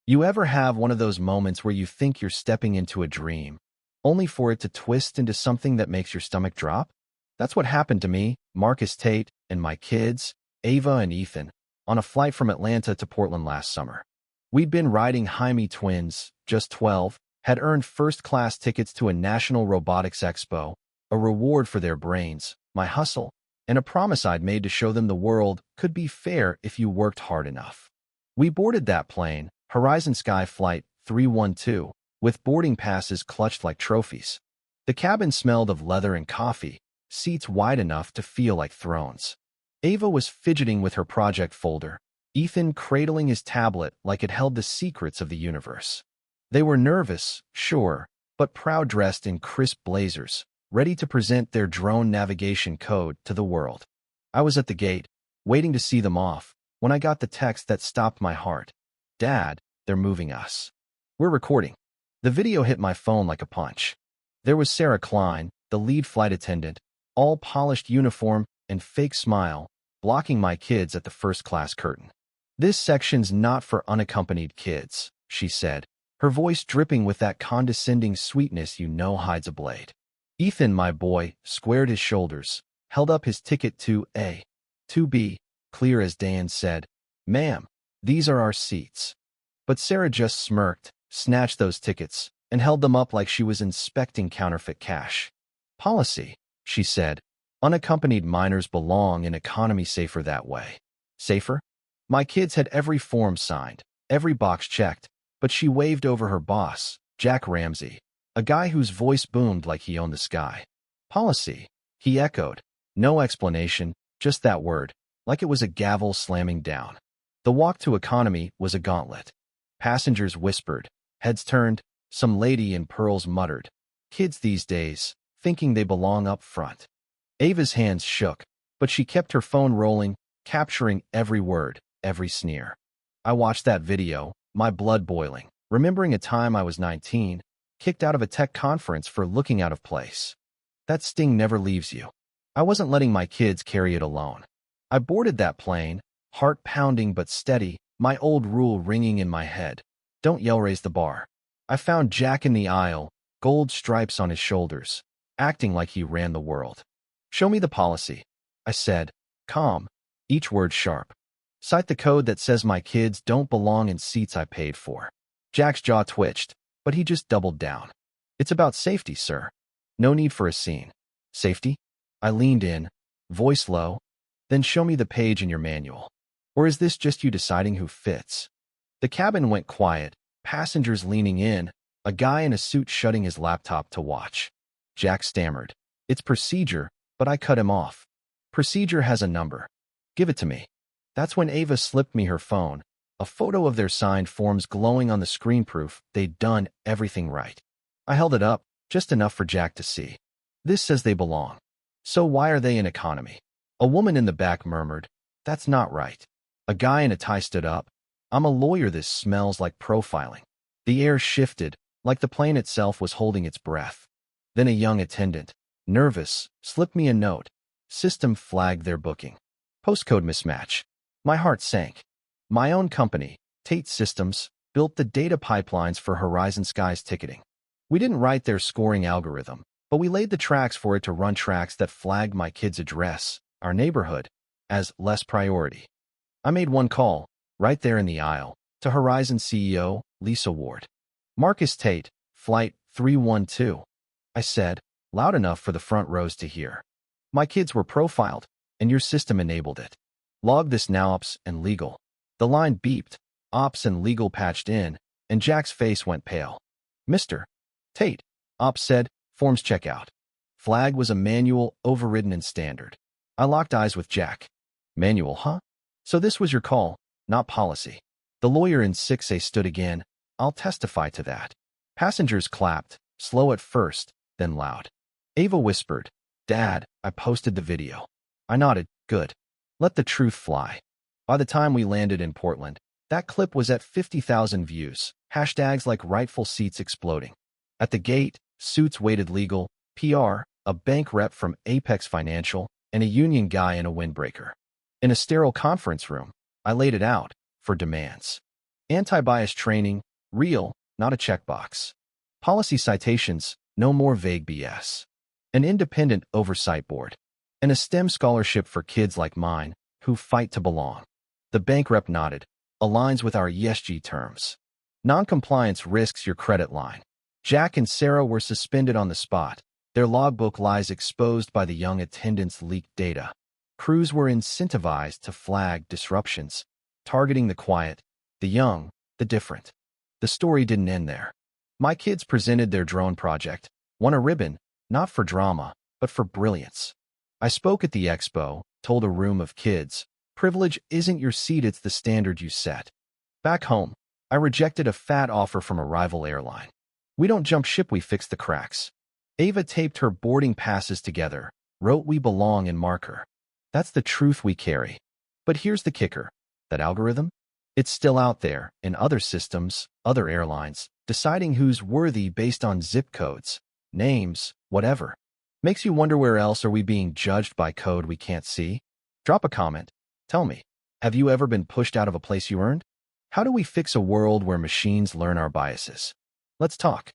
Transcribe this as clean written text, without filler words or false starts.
You ever have one of those moments where you think you're stepping into a dream, only for it to twist into something that makes your stomach drop? That's what happened to me, Marcus Tate, and my kids, Ava and Ethan, on a flight from Atlanta to Portland last summer. We'd been riding Jaime twins, just 12, had earned first-class tickets to a National Robotics Expo, a reward for their brains, my hustle, and a promise I'd made to show them the world could be fair if you worked hard enough. We boarded that plane, Horizon Sky Flight 312, with boarding passes clutched like trophies. The cabin smelled of leather and coffee, seats wide enough to feel like thrones. Ava was fidgeting with her project folder, Ethan cradling his tablet like it held the secrets of the universe. They were nervous, sure, but proud, dressed in crisp blazers, ready to present their drone navigation code to the world. I was at the gate, waiting to see them off, when I got the text that stopped my heart. Dad, they're moving us. We're recording. The video hit my phone like a punch. There was Sarah Klein, the lead flight attendant, all polished uniform and fake smile, blocking my kids at the first-class curtain. "This section's not for unaccompanied kids," she said, her voice dripping with that condescending sweetness you know hides a blade. Ethan, my boy, squared his shoulders, held up his ticket to A. To B, clear as Dan said, "Ma'am, these are our seats." But Sarah just smirked, snatched those tickets, and held them up like she was inspecting counterfeit cash. "Policy," she said. "Unaccompanied minors belong in economy, safer that way." Safer? My kids had every form signed, every box checked, but she waved over her boss, Jack Ramsey, a guy whose voice boomed like he owned the sky. "Policy," he echoed. No explanation, just that word, like it was a gavel slamming down. The walk to economy was a gauntlet. Passengers whispered, heads turned, some lady in pearls muttered, "Kids these days, thinking they belong up front." Ava's hands shook, but she kept her phone rolling, capturing every word, every sneer. I watched that video, my blood boiling, remembering a time I was 19, kicked out of a tech conference for looking out of place. That sting never leaves you. I wasn't letting my kids carry it alone. I boarded that plane, heart pounding but steady, my old rule ringing in my head. Don't yell, raise the bar. I found Jack in the aisle, gold stripes on his shoulders, acting like he ran the world. "Show me the policy," I said, calm, each word sharp. "Cite the code that says my kids don't belong in seats I paid for." Jack's jaw twitched, but he just doubled down. "It's about safety, sir. No need for a scene." "Safety?" I leaned in, voice low. "Then show me the page in your manual. Or is this just you deciding who fits?" The cabin went quiet, passengers leaning in, a guy in a suit shutting his laptop to watch. Jack stammered, "It's procedure," but I cut him off. "Procedure has a number. Give it to me." That's when Ava slipped me her phone, a photo of their signed forms glowing on the screen, proof they'd done everything right. I held it up, just enough for Jack to see. "This says they belong. So why are they in economy?" A woman in the back murmured, "That's not right." A guy in a tie stood up. "I'm a lawyer, this smells like profiling." The air shifted, like the plane itself was holding its breath. Then a young attendant, nervous, slipped me a note. System flagged their booking. Postcode mismatch. My heart sank. My own company, Tate Systems, built the data pipelines for Horizon Sky's ticketing. We didn't write their scoring algorithm, but we laid the tracks for it to run tracks that flagged my kid's address, our neighborhood, as less priority. I made one call, right there in the aisle, to Horizon CEO, Lisa Ward. "Marcus Tate, Flight 312. I said, loud enough for the front rows to hear. "My kids were profiled, and your system enabled it. Log this now, ops and legal." The line beeped, ops and legal patched in, and Jack's face went pale. "Mr. Tate," ops said, "forms checkout." Flag was a manual, overridden and standard. I locked eyes with Jack. "Manual, huh? So this was your call, not policy." The lawyer in 6A stood again. "I'll testify to that." Passengers clapped, slow at first, then loud. Ava whispered, "Dad, I posted the video." I nodded, "Good. Let the truth fly." By the time we landed in Portland, that clip was at 50,000 views, hashtags like rightful seats exploding. At the gate, suits waited, legal, PR, a bank rep from Apex Financial, and a union guy in a windbreaker. In a sterile conference room, I laid it out, for demands. Anti-bias training, real, not a checkbox. Policy citations, no more vague BS. An independent oversight board. And a STEM scholarship for kids like mine who fight to belong. The bank rep nodded. Aligns with our ESG terms. Non-compliance risks your credit line. Jack and Sarah were suspended on the spot. Their logbook lies exposed by the young attendants' leaked data. Crews were incentivized to flag disruptions, targeting the quiet, the young, the different. The story didn't end there. My kids presented their drone project, won a ribbon, not for drama, but for brilliance. I spoke at the expo, told a room of kids, privilege isn't your seat, it's the standard you set. Back home, I rejected a fat offer from a rival airline. We don't jump ship, we fix the cracks. Ava taped her boarding passes together, wrote we belong in marker. That's the truth we carry. But here's the kicker. That algorithm? It's still out there, in other systems, other airlines, deciding who's worthy based on zip codes, names, whatever. Makes you wonder, where else are we being judged by code we can't see? Drop a comment. Tell me, have you ever been pushed out of a place you earned? How do we fix a world where machines learn our biases? Let's talk.